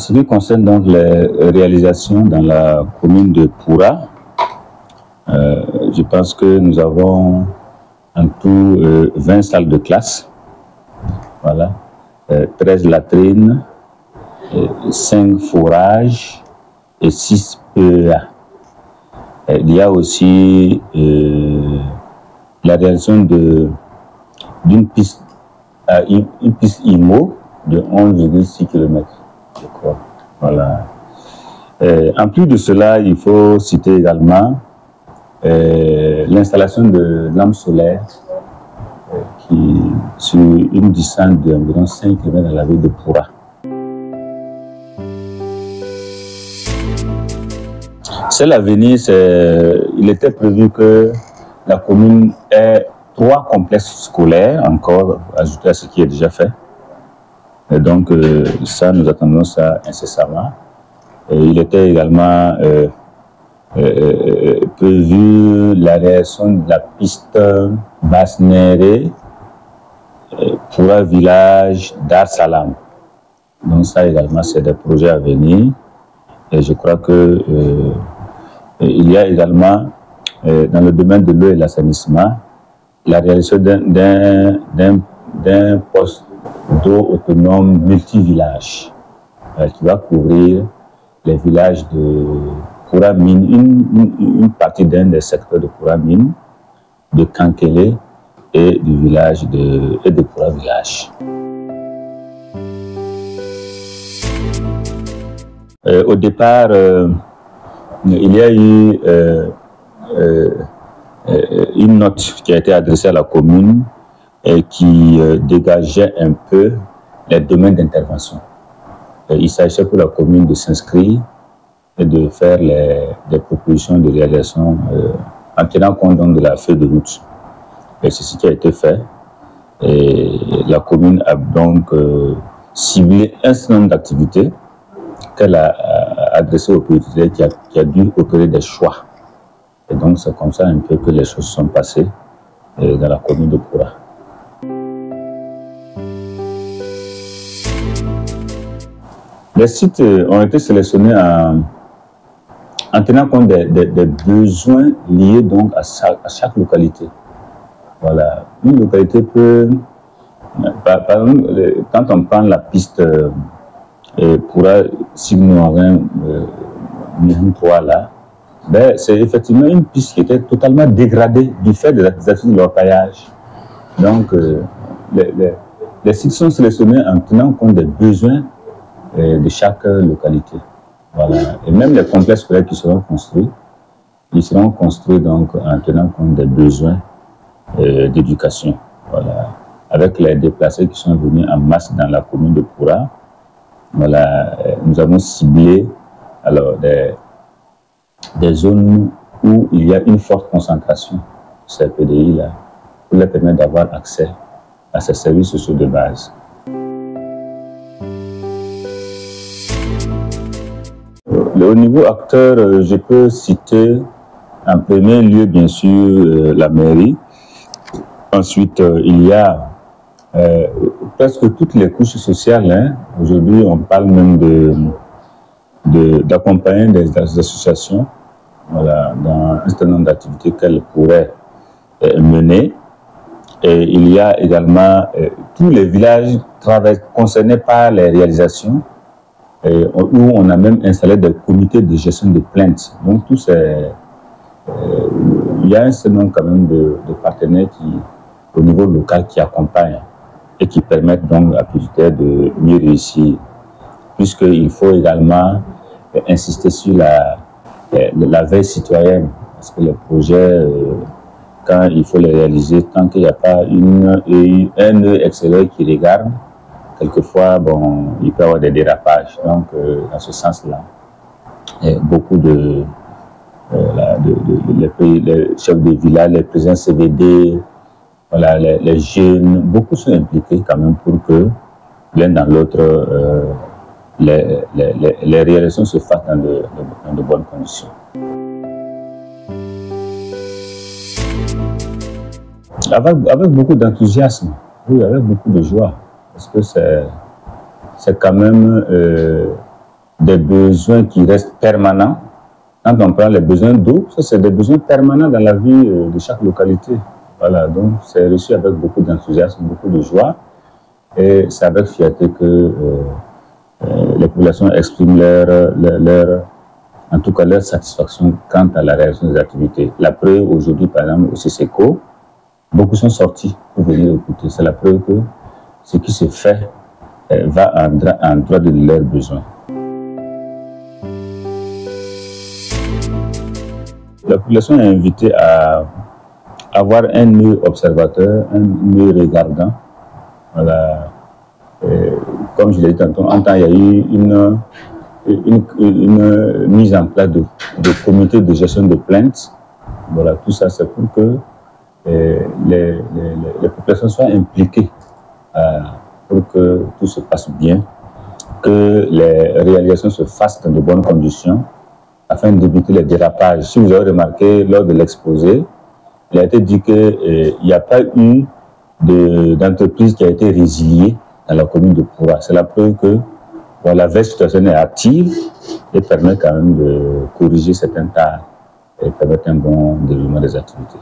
ce qui concerne donc les réalisations dans la commune de Poura, je pense que nous avons en tout 20 salles de classe, voilà, 13 latrines, 5 forages et 6 PEA. Il y a aussi la réalisation d'une piste, une piste IMO de 11,6 km, je crois. Voilà. En plus de cela, il faut citer également l'installation de lampes solaires sur une distance d'environ 5 km dans la ville de Poura. Celle à venir, il était prévu que la commune ait 3 complexes scolaires, encore ajoutés à ce qui est déjà fait. Et donc, ça, nous attendons ça incessamment. Et il était également prévu la réalisation de la piste Basse-Néré pour un village Dar Salam. Donc, ça également, c'est des projets à venir. Et je crois que il y a également, dans le domaine de l'eau et de l'assainissement, la réalisation d'un poste d'eau autonome multi-village qui va couvrir les villages de Poura Mine, une partie d'un des secteurs de Poura Mine, de Kankele et du village de Poura Village. Au départ, il y a eu une note qui a été adressée à la commune et qui dégageait un peu les domaines d'intervention. Il s'agissait pour la commune de s'inscrire et de faire des propositions de réalisation en tenant compte donc de la feuille de route. Et c'est ce qui a été fait. Et la commune a donc ciblé un certain nombre d'activités qu'elle a adressé aux priorités qui a dû opérer des choix. Et donc c'est comme ça un peu que les choses sont passées dans la commune de Poura. Les sites ont été sélectionnés en tenant compte des besoins liés donc à chaque localité. Voilà. Une localité peut, par exemple, quand on prend la piste Poura Signorin Mihun-3 là, ben, c'est effectivement une piste qui était totalement dégradée du fait des activités de l'orpaillage. Donc, les sites sont sélectionnés en tenant compte des besoins de chaque localité. Voilà. Et même les complexes scolaires qui seront construits, ils seront construits donc en tenant compte des besoins d'éducation. Voilà. Avec les déplacés qui sont venus en masse dans la commune de Poura, voilà, nous avons ciblé alors, des zones où il y a une forte concentration de ces PDI là, pour leur permettre d'avoir accès à ces services sociaux de base. Au niveau acteur, je peux citer en premier lieu bien sûr la mairie. Ensuite, il y a presque toutes les couches sociales. Hein. Aujourd'hui, on parle même d'accompagner des associations, voilà, dans un certain nombre d'activités qu'elles pourraient mener. Et il y a également tous les villages concernés par les réalisations, où on a même installé des comités de gestion de plaintes. Donc, il y a un certain nombre quand même de partenaires au niveau local qui accompagnent et qui permettent donc à Puditaire de mieux réussir. Puisqu'il faut également insister sur la veille citoyenne. Parce que les projets, quand il faut les réaliser, tant qu'il n'y a pas un œil extérieur qui regarde, quelquefois, bon, il peut y avoir des dérapages. Donc, dans ce sens-là, beaucoup les chefs de village, les présidents CVD, voilà, les jeunes, beaucoup sont impliqués quand même pour que l'un dans l'autre, les réalisations se fassent dans de bonnes conditions. Avec beaucoup d'enthousiasme, oui, avec beaucoup de joie, parce que c'est quand même des besoins qui restent permanents. Quand on prend les besoins d'eau, c'est des besoins permanents dans la vie de chaque localité. Voilà, donc c'est reçu avec beaucoup d'enthousiasme, beaucoup de joie. Et c'est avec fierté que les populations expriment en tout cas leur satisfaction quant à la réalisation des activités. La preuve aujourd'hui, par exemple, au CCECO, beaucoup sont sortis pour venir écouter. C'est la preuve que ce qui se fait va en droit de leurs besoins. La population est invitée à avoir un œil observateur, un œil regardant. Voilà. Comme je l'ai dit tantôt, en temps, il y a eu une mise en place de comités de gestion de plaintes. Voilà, tout ça, c'est pour que les populations soient impliquées pour que tout se passe bien, que les réalisations se fassent dans de bonnes conditions, afin d'éviter les dérapages. Si vous avez remarqué, lors de l'exposé, il a été dit qu'il n'y a pas eu d'entreprise qui a été résiliée dans la commune de Poura. C'est la preuve que la veille situation est active et permet quand même de corriger certains tas et permettre un bon déroulement des activités.